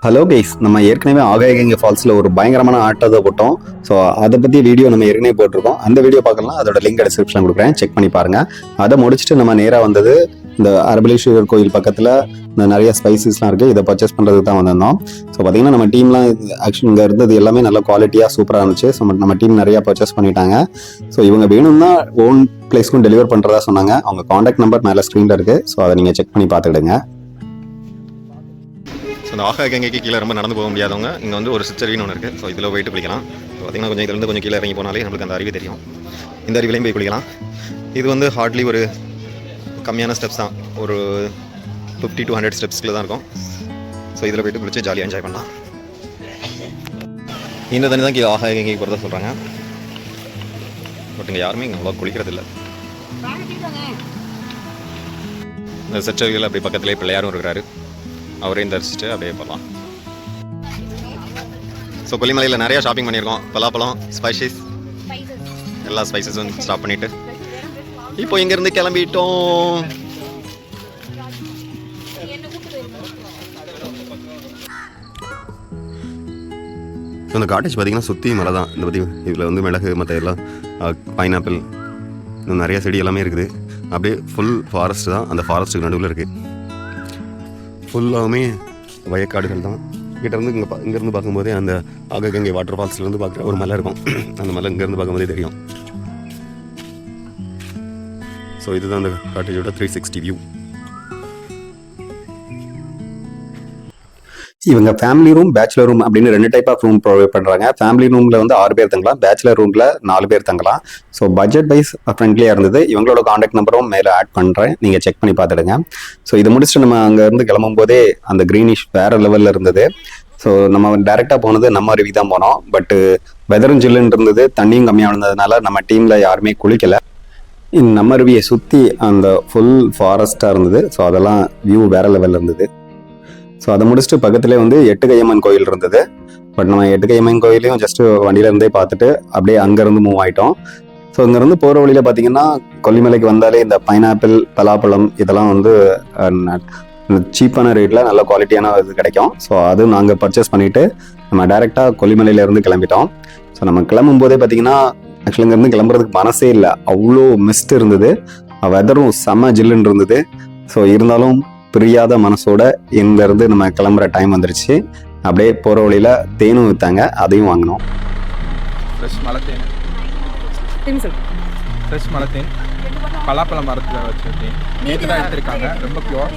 Hello guys, நம்ம ஏற்கனவே ஆகாயகங்கை ஃபால்ஸில் ஒரு பயங்கரமான ஆட்டத்தை போட்டோம். ஸோ அதை பற்றி வீடியோ நம்ம ஏற்கனவே போட்டிருக்கோம். அந்த வீடியோ பார்க்கலாம், அதோட லிங்க் டிஸ்கிரிப்ஷன் கொடுக்குறேன், செக் பண்ணி பாருங்கள். அதை முடிச்சுட்டு நம்ம நேராக வந்தது இந்த அரபலீஸ்வரர் கோயில் பக்கத்தில் இந்த நிறைய ஸ்பைசஸ்லாம் இருக்குது. இதை பர்ச்சேஸ் பண்ணுறதுக்கு தான் வந்திருந்தோம். ஸோ பார்த்தீங்கன்னா நம்ம டீம்லாம் ஆக்சுவலி இங்கே இருந்தது எல்லாமே நல்ல குவாலிட்டியாக சூப்பராக இருந்துச்சு. ஸோ நம்ம டீம் நிறையா பர்ச்சேஸ் பண்ணிட்டாங்க. ஸோ இவங்க வேணும்னா ஓன் பிளேஸ்க்கும் டெலிவர் பண்ணுறதா சொன்னாங்க. அவங்க காண்டாக்ட் நம்பர் மேலே ஸ்க்ரீனில் இருக்குது. ஸோ அதை நீங்கள் செக் பண்ணி பார்த்துக்கிடுங்க. ஸோ இந்த ஆகாயகங்கைக்கு கீழே ரொம்ப நடந்து போக முடியாதவங்க இங்கே வந்து ஒரு சிற்றருவின்னு ஒன்று இருக்குது. ஸோ இதில் போயிட்டு குளிக்கலாம். ஸோ பார்த்திங்கன்னா கொஞ்சம் இதுலேருந்து கொஞ்சம் கீழே இறங்கி போனாலே நம்மளுக்கு அந்த அருவி தெரியும். இந்த அருவிலையும் போய் குளிக்கலாம். இது வந்து ஹார்ட்லி ஒரு கம்மியான ஸ்டெப்ஸ் தான், ஒரு 50 to 100 ஸ்டெப்ஸ்க்குள்ள தான் இருக்கும். ஸோ இதில் போய்ட்டு குளிச்சு ஜாலியாக என்ஜாய் பண்ணலாம். இந்த தண்ணி தான் கீழே ஆகாயகங்கைக்கு போகிறதா சொல்கிறாங்க. பட் இங்கே யாருமே இங்கே அவ்வளோ குளிக்கிறது இல்லை. இந்த சிற்றருவியில் அப்படி பக்கத்துலேயே பிள்ளையாரும் இருக்கிறாரு. அவரையும் தரிசிச்சுட்டு அப்படியே போகலாம். ஸோ கொல்லிமலையில் நிறையா ஷாப்பிங் பண்ணியிருக்கோம். பலாப்பழம், ஸ்பைசஸ், எல்லா ஸ்பைசஸும் ஸ்டாப் பண்ணிவிட்டு இப்போ இங்கேருந்து கிளம்பிட்டோம். ஸோ இந்த காட்டேஜ் பார்த்திங்கன்னா சுற்றி மலை தான். இந்த பற்றி இதில் வந்து மிளகு, மற்ற எல்லாம் பைனாப்பிள், இன்னும் நிறையா செடி எல்லாமே இருக்குது. அப்படியே ஃபுல் ஃபாரஸ்ட் தான். அந்த ஃபாரஸ்ட்டுக்கு நடுவில் இருக்குது. ஃபுல்லாகவுமே வயக்காடுகள் தான். கிட்டேருந்து இங்கேருந்து பார்க்கும்போதே அந்த ஆகாயகங்கை வாட்டர் ஃபால்ஸ்லேருந்து பார்க்குற ஒரு மலை இருக்கும். அந்த மலை இங்கேருந்து பார்க்கும்போதே தெரியும். ஸோ இதுதான் அந்த காட்டேஜோட 360 வியூ. இவங்க ஃபேமிலி ரூம், பேச்சுலர் ரூம் அப்படின்னு 2 டைப் ஆஃப் ரூம் ப்ரொவைட் பண்ணுறாங்க. ஃபேமிலி ரூமில் வந்து 6 பேர் தங்கலாம், பேச்சுலர் ரூமில் 4 பேர் தங்கலாம். ஸோ பட்ஜெட் வைஸ் ஃப்ரெண்ட்லியாக இருந்தது. இவங்களோட காண்டாக்ட் நம்பரும் மேலே ஆட் பண்ணுறேன், நீங்கள் செக் பண்ணி பார்த்துடுங்க. ஸோ இதை முடிச்சுட்டு நம்ம அங்கேருந்து கிளம்பும் போதே அந்த க்ரீனிஷ் வேறு லெவலில் இருந்தது. ஸோ நம்ம டேரெக்டாக போனது நம்ம அருவி தான் போனோம். பட்டு வெதரும் ஜில்லுன்னு இருந்தது, தண்ணியும் கம்மியாக இருந்ததுனால நம்ம டீமில் யாருமே குளிக்கலை. நம்ம அருவியை சுற்றி அந்த ஃபுல் ஃபாரஸ்ட்டாக இருந்தது. ஸோ அதெல்லாம் வியூ வேறு லெவலில் இருந்தது. ஸோ அதை முடிச்சுட்டு பக்கத்துலேயே வந்து எட்டுக்கையம்மன் கோயில் இருந்தது. பட் நம்ம எட்டுக்கையம்மன் கோயிலையும் ஜஸ்ட்டு வண்டியில இருந்தே பார்த்துட்டு அப்படியே அங்கேருந்து மூவ் ஆகிட்டோம். ஸோ இங்கேருந்து போகிற வழியில் பார்த்தீங்கன்னா கொல்லிமலைக்கு வந்தாலே இந்த பைனாப்பிள், பலாப்பழம் இதெல்லாம் வந்து சீப்பான ரேட்டில் நல்ல குவாலிட்டியான இது கிடைக்கும். ஸோ அது நாங்கள் பர்ச்சேஸ் பண்ணிவிட்டு நம்ம டேரெக்டாக கொல்லிமலையிலேருந்து கிளம்பிட்டோம். ஸோ நம்ம கிளம்பும் போதே பார்த்தீங்கன்னா ஆக்சுவலி இங்கேருந்து கிளம்புறதுக்கு மனசே இல்லை, அவ்வளோ மிஸ்ட் இருந்தது. வெதரும் செம்ம ஜில்லுன்னு இருந்தது. ஸோ இருந்தாலும் பிரியாத மனசோட இங்கேருந்து நம்ம கிளம்புற டைம் வந்துருச்சு. அப்படியே போகிற வழியில் தேனும் விற்றாங்க, அதையும் வாங்கினோம். ஃப்ரெஷ் மலை தேன், பலாப்பழ மரத்தில் வச்சுருக்கேன். நேற்று தான் எடுத்திருக்காங்க, ரொம்ப பியூர்.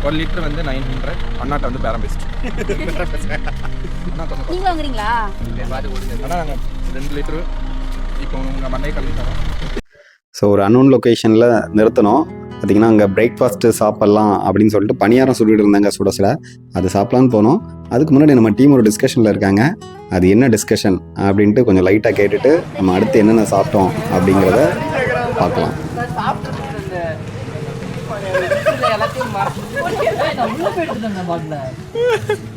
1 லிட்டர் வந்து 900. அண்ணாட்ட வந்து பேரம் பெஸ்ட். ஆனால் நாங்கள் 2 லிட்டரு இப்போ உங்கள் மண்ணை கல்வி தரோம். ஸோ ஒரு அன்னோன் லொக்கேஷனில் நிறுத்தணும். பார்த்திங்கன்னா அங்கே பிரேக்ஃபாஸ்ட்டு சாப்பிட்லாம் அப்படின்னு சொல்லிட்டு பணியாரம் சொல்லிட்டு இருந்தாங்க சுட சுட. அது சாப்பிட்லான்னு போனோம். அதுக்கு முன்னாடி நம்ம டீம் ஒரு டிஸ்கஷனில் இருக்காங்க. அது என்ன டிஸ்கஷன் அப்படின்ட்டு கொஞ்சம் லைட்டாக கேட்டுட்டு நம்ம அடுத்து என்னென்ன சாப்பிட்டோம் அப்படிங்கிறத பார்க்கலாம்.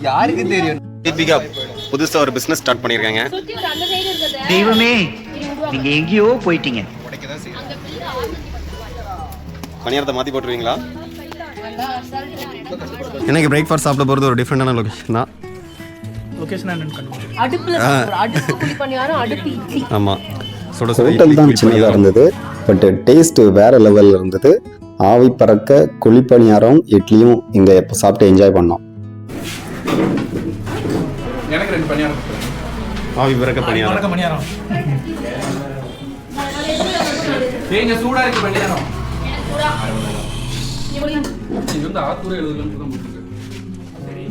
யாருக்கு தெரியும், புதுசாக ஒரு பிஸ்னஸ் ஸ்டார்ட் பண்ணியிருக்காங்க. தெய்வமே, நீங்க எங்கேயோ போயிட்டீங்க. பணியாரத்தை மாற்றி போட்டுருவீங்களா? எனக்கு பிரேக்ஃபாஸ்ட் சாப்பிட போகிறது ஒரு டிஃப்ரெண்டான லொக்கேஷன் தான். ஆமாம், ஹோட்டல் தான் சின்னதாக இருந்தது, பட் டேஸ்ட் வேறு லெவலில் இருந்தது. ஆவி பறக்க குழிப்பணியாரம், இட்லியும் இங்கே எப்போ சாப்பிட்டு என்ஜாய் பண்ணோம். எனக்கு 2 பணியாரம். ஆவி பறக்க பணியாரம். ஏங்க சூடா இருக்கு பணியாரம். இது வந்து ஆத்தூர் 70 கிலோமீட்டர் தான் போட்டுருக்கு. சரி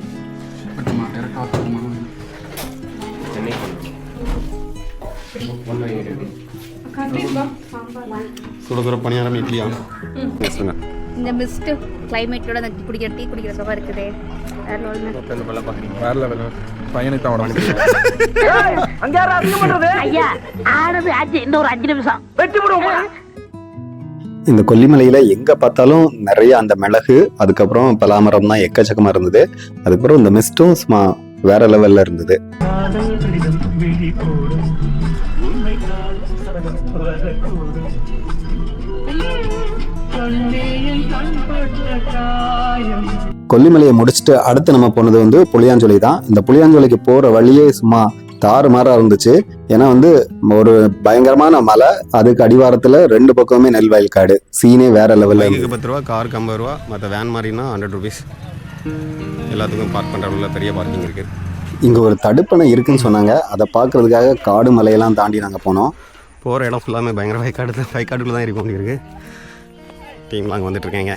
பட் நம்ம டேரக்ட் ஆத்தூர் போகணும். சுட சுட பணியாரம், இட்லியா? இந்த மிஸ்ட் கிளைமேட்டோட அந்த குடிக்கிற டீ குடிக்கிற சுகம் இருக்குது. வேற லெவல். பையனை தான் உடம்பு ஐயா ஆனது ஆச்சு, இன்னும் ஒரு 5 நிமிஷம் வெட்டி விடுவோம். இந்த கொல்லிமலையில் எங்கே பார்த்தாலும் நிறைய அந்த மிளகு, அதுக்கப்புறம் பலாமரம் தான் எக்கச்சக்கமாக இருந்தது. அதுக்கப்புறம் இந்த மிஸ்டும் வேற லெவலில் இருந்தது. கொல்லிமலையை முடிச்சுட்டு அடுத்து நம்ம போனது வந்து புளியாஞ்சோலை தான். இந்த புளியாஞ்சோலைக்கு போற வழியே சும்மா தாறுமாறா இருந்துச்சு. ஏன்னா வந்து ஒரு பயங்கரமான மலை, அதுக்கு அடிவாரத்துல 2 பக்கமுமே நெல் வயல் காடு, சீனே வேற லெவல்ல. பைக்குக்கு 10 ரூபா, காருக்கு 50 ரூபா, மற்ற வேன் மாதிரினா 100 ருபீஸ். எல்லாத்துக்கும் பார்க் பண்ணுற உள்ள பெரிய பார்க்கிங் இருக்குது. இங்க ஒரு தடுப்பணை இருக்குன்னு சொன்னாங்க. அதை பார்க்கறதுக்காக காடு மலையெல்லாம் தாண்டி நாங்கள் போனோம். போகிற இடம் ஃபுல்லாமே பயங்கர வயக்காடுக்குள்ள தான் இருக்கும் இருக்கு. டீம்லாம் அங்கே வந்துட்டுருக்கேங்க.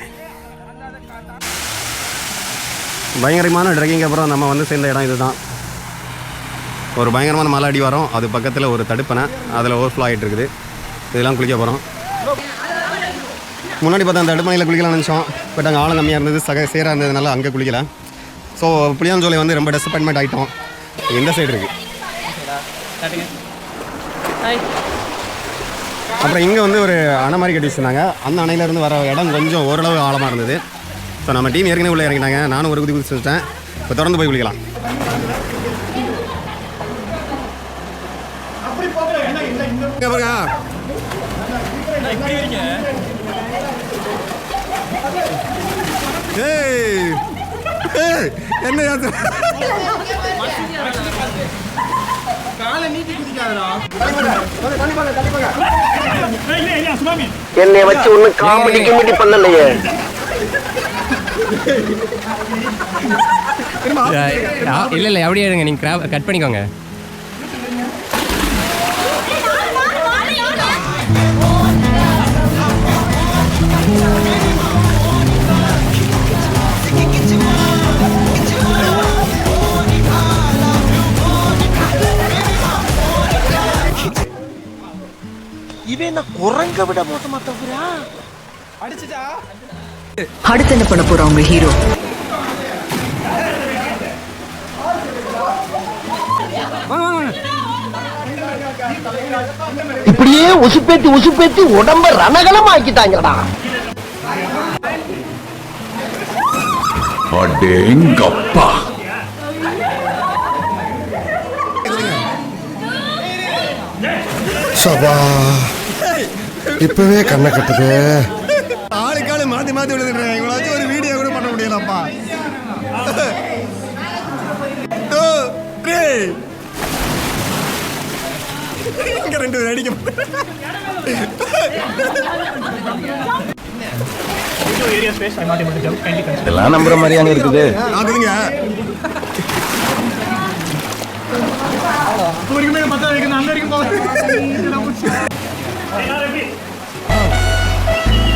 பயங்கரமான ட்ரெக்கிங் அப்புறம் நம்ம வந்து சேர்ந்த இடம் இதுதான். ஒரு பயங்கரமான மலை அடி வரும், அது பக்கத்தில் ஒரு தடுப்பணை, அதில் ஓவர்ஃப்ளோ ஆகிட்டு இருக்குது. இதெல்லாம் குளிக்க போகிறோம். முன்னாடி பார்த்தா அந்த தடுப்பணையில் குளிக்கலாம்னு நினச்சோம். பட் அங்கே ஆழம் கம்மியாக இருந்தது, சேராக இருந்ததுனால அங்கே குளிக்கல. ஸோ புளியாஞ்சோலை வந்து ரொம்ப டிசப்பாயின்மெண்ட் ஆகிட்டோம். இந்த சைடு இருக்குது. அப்புறம் இங்கே வந்து ஒரு அணை மாதிரி கட்டி வச்சுருந்தாங்க. அந்த அணையிலேருந்து வர இடம் கொஞ்சம் ஓரளவு ஆழமாக இருந்தது. ஸோ நம்ம டீம் ஏற்கனவே உள்ளே இறங்கிட்டாங்க. நானும் ஒரு குதிச்சு வச்சுட்டேன். இப்போ தொடர்ந்து போய் குளிக்கலாம். என்ன என்னை வச்சு ஒண்ணு காமெடி கிமெடி பண்ணலையே. இல்லை அப்படியே இருங்க, நீங்கள் கட் பண்ணிக்கோங்க. இவன் என்ன குரங்க விட மோசமா தவிரா? அடுத்து என்ன பண்ண போறோம் உங்க ஹீரோ? இப்படியே உசுப்பேத்தி உடம்ப ரணகலம் ஆக்கிட்டாங்கடா. அடேங்கப்பா. சபா, இப்பவே கண்ணை கட்டுது. ஆளுக்காலு மாற்றி மாற்றி விழுதுறேன். இவங்களாச்சும் ஒரு வீடியோ கூட பண்ண முடியலப்பா. ரெண்டு அடிக்க இதெல்லாம் நம்புற மாதிரியாங்க இருக்குது. ஆகுதுங்க.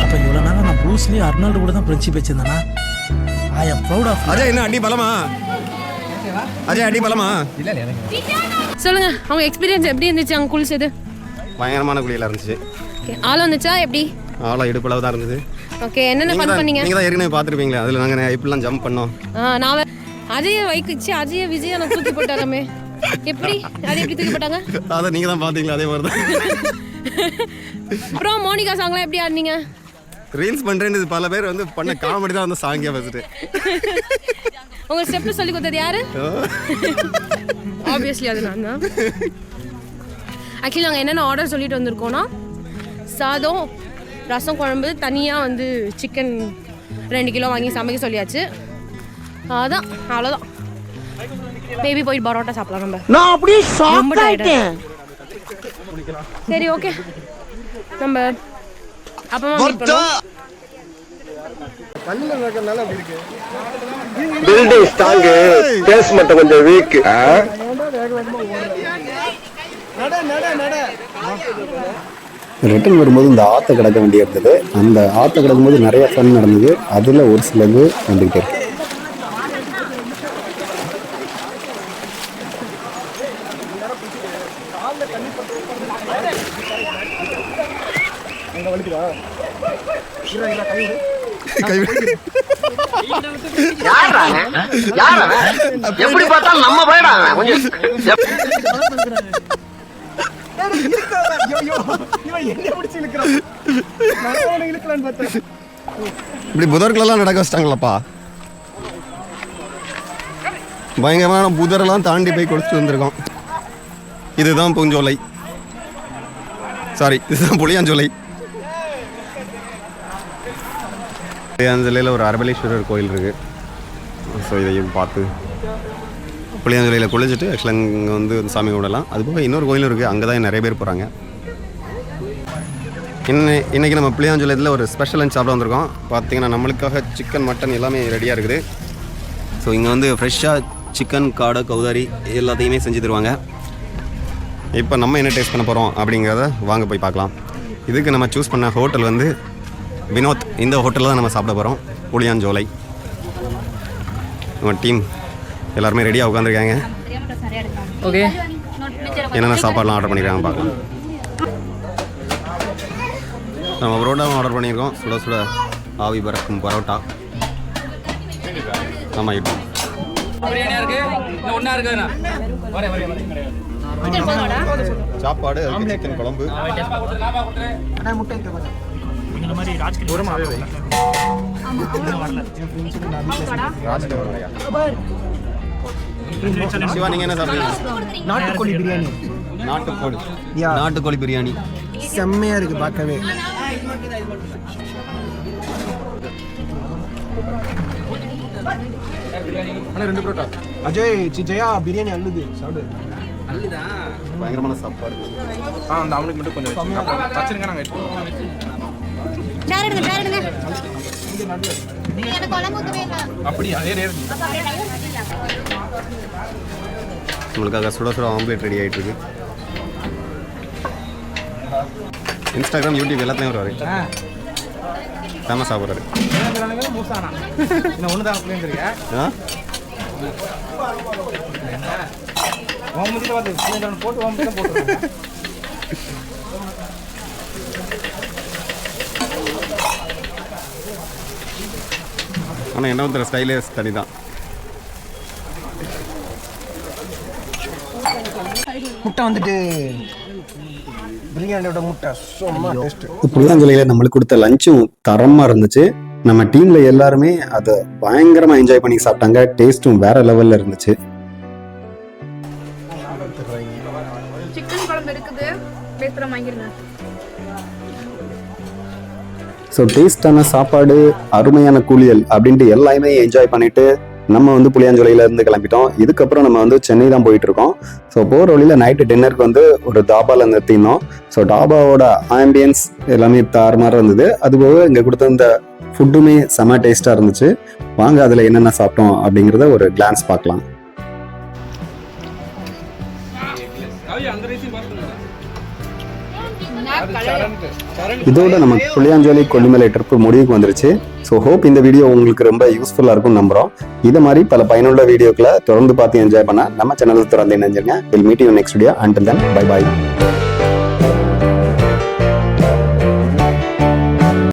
அப்ப இவ்வளவு நாளா நான் ப்ரூஸ்லி அர்னால்டு கூட தான் ஃப்ரெண்ட்ஷிப் வச்சிருந்தேனா? I am proud of. Ajay என்ன அடி பலமா? அஜய் அடி பலமா? சொல்லுங்க, அவங்க எக்ஸ்பீரியன்ஸ் எப்படி இருந்துச்சு? அங்கே குளிச்சது பயங்கரமான குளியெல்லாம் இருந்துச்சு. ஆழம் இருந்துச்சா? எப்படி? ஆழம் இடுப்பளவு தான் இருந்தது. ஓகே, என்னென்ன ஃபன் பண்ணீங்க? நீங்கள் தான் ஏற்கனவே பார்த்துருப்பீங்களே, அதில் நாங்கள் இப்படிலாம் ஜம்ப் பண்ணோம். நான் அஜய வைக்கிச்சு, அஜய விஜய் நான் தூக்கி போட்டாராமே. எப்படி அது எப்படி தூக்கி போட்டாங்க? அதை நீங்கள் தான் பார்த்தீங்களா? அதே மாதிரி தான். அப்புறம் மோனிகா சாங்லாம் எப்படி ஆடினீங்க? ரீல்ஸ் பண்ணுறேன்னு பல பேர் வந்து பண்ண காமெடி தான் வந்து சாங்கியா ஃபஸ்ட்டு. உங்க ஸ்டெப் சொல்லி கொடுத்தது யாரு? ஆப்வியஸ்லி அது நான் தான். ஆக்சுவலி நாங்கள் என்னென்ன ஆர்டர் சொல்லிட்டு வந்திருக்கோன்னா, சாதம், ரசம், குழம்பு, தனியாக வந்து சிக்கன் 2 கிலோ வாங்கி சமைக்க சொல்லியாச்சு. அதான், அவ்வளோதான். மேபி போயிட்டு பரோட்டா சாப்பிடலாம் நம்ம. நான் அப்படியே ஷாக் ஆயிட்டேன். சரி, ஓகே, நம்ம அப்புறமா மீட் பண்ணுவோம். பில்டிங் ஸ்ட்ராங், பேஸ் மட்டும் கொஞ்சம் வீக். ரிட்டர்ன் வரும்போது இந்த ஆற்றை கிடக்க வேண்டிய இருந்தது. அந்த ஆற்றை கிடக்கும்போது நிறைய ஃபன் நடந்தது. அதில் ஒரு சிலது வந்துக்கிட்டே இருக்கு. எப்படி பார்த்தாலும் நம்ம போயிடாங்க கொஞ்சம். இப்படி புதர்களெல்லாம் நடக்க வச்சிட்டாங்களப்பா. பயங்கரமான புதரெல்லாம் தாண்டி போய் கொடுத்துட்டு வந்திருக்கோம். இதுதான் பூஞ்சோலை, சாரி இதுதான் புளியாஞ்சோலை. புளியாஞ்சோலையில் ஒரு அரபலீஸ்வரர் கோயில் இருக்குது. ஸோ இதையும் பார்த்து புளியாஞ்சோலையில் குளிச்சுட்டு ஆக்சுவலாக இங்கே வந்து சாமி கும்பிடலாம். அதுபோக இன்னொரு கோயிலும் இருக்குது, அங்கே தான் நிறைய பேர் போகிறாங்க. இன்றைக்கி நம்ம புளியாஞ்சோலையில் ஒரு ஸ்பெஷல் லஞ்ச் சாப்பிட வந்திருக்கோம். பார்த்தீங்கன்னா நம்மளுக்காக சிக்கன் மட்டன் எல்லாமே ரெடியாக இருக்குது. ஸோ இங்கே வந்து ஃப்ரெஷ்ஷாக சிக்கன் காடை கௌதாரி எல்லாத்தையுமே செஞ்சு தருவாங்க. இப்போ நம்ம என்ன டேஸ்ட் பண்ண போகிறோம் அப்படிங்கிறத வாங்க போய் பார்க்கலாம். இதுக்கு நம்ம சூஸ் பண்ண ஹோட்டல் வந்து வினோத். இந்த ஹோட்டலில் தான் நம்ம சாப்பிட போகிறோம், புளியாஞ்சோலை. நம்ம டீம் எல்லாருமே ரெடியாக உட்காந்துருக்காங்க. ஓகே, என்னென்ன சாப்பாடுலாம் ஆர்டர் பண்ணியிருக்காங்க பார்க்கலாம். நம்ம பரோட்டாவும் ஆர்டர் பண்ணியிருக்கோம். சுட சுட ஆவி பறக்கும் பரோட்டா. ஆமாம், இப்போ சாப்பாடு, சிக்கன் குழம்பு, சிவா நீங்கள் என்ன சாப்பிடுறீங்க? நாட்டுக்கோழி பிரியாணி நாட்டுக்கோழி பிரியாணி செம்மையா இருக்கு பார்க்கவே. அஜய் ஜெயா பிரியாணி அல்லுது சாப்பிடு. பயங்கரமான சாப்பாடு. அந்த அவனுக்கு மட்டும் கொஞ்சம் வச்சிருங்க, நாங்கள் அப்படி அதே உங்களுக்காக சுட சுட ஆம்லேட் ரெடி ஆகிட்டு இருக்கு. இன்ஸ்டாகிராம், யூடியூப் எல்லாத்துலேயும் வருவார். ஃபேமஸ் ஆகுறாரு. ஒன்று தான் போட்டு போட்டு ஆனால் என்ன ஒருத்தர் ஸ்டைலே தனி தான். முட்டை வந்துட்டு பிரியாணியோட முட்டை சும்மா டேஸ்ட். புளியாஞ்சோலையில் நம்மளுக்கு கொடுத்த லஞ்சும் தரமாக இருந்துச்சு. நம்ம டீமில் எல்லாருமே அதை பயங்கரமாக என்ஜாய் பண்ணி சாப்பிட்டாங்க. டேஸ்ட்டும் வேற லெவலில் இருந்துச்சு. சிக்கன் குழம்பு இருக்குது, பேசுகிற வாங்கிருங்க. ஸோ டேஸ்டான சாப்பாடு, அருமையான குளியல் அப்படின்ட்டு எல்லாமே என்ஜாய் பண்ணிட்டு நம்ம வந்து புளியாஞ்சோலையில இருந்து கிளம்பிட்டோம். இதுக்கப்புறம் நம்ம வந்து சென்னை தான் போயிட்டு இருக்கோம். ஸோ போகிற வழியில் நைட்டு டின்னருக்கு வந்து ஒரு தாபாவில் நிறுத்தினோம். ஸோ டாபாவோட ஆம்பியன்ஸ் எல்லாமே தாறுமாறாக இருந்தது. அதுபோக இங்கே கொடுத்த இந்த ஃபுட்டுமே செம டேஸ்ட்டாக இருந்துச்சு. வாங்க அதில் என்னென்ன சாப்பிட்டோம் அப்படிங்கிறத ஒரு கிளான்ஸ் பார்க்கலாம். இதோட நம்ம புளியாஞ்சோலை கொல்லிமலை ட்ரிப்பு முடிவுக்கு வந்துருச்சு. ஸோ ஹோப் இந்த வீடியோ உங்களுக்கு ரொம்ப யூஸ்ஃபுல்லாக இருக்கும்னு நம்புகிறோம். இதை மாதிரி பல பயனுள்ள வீடியோக்களை தொடர்ந்து பார்த்து என்ஜாய் பண்ண நம்ம சேனலுக்கு தொடர்ந்து இணைஞ்சிருங்க. Will meet you next video. Until then bye bye.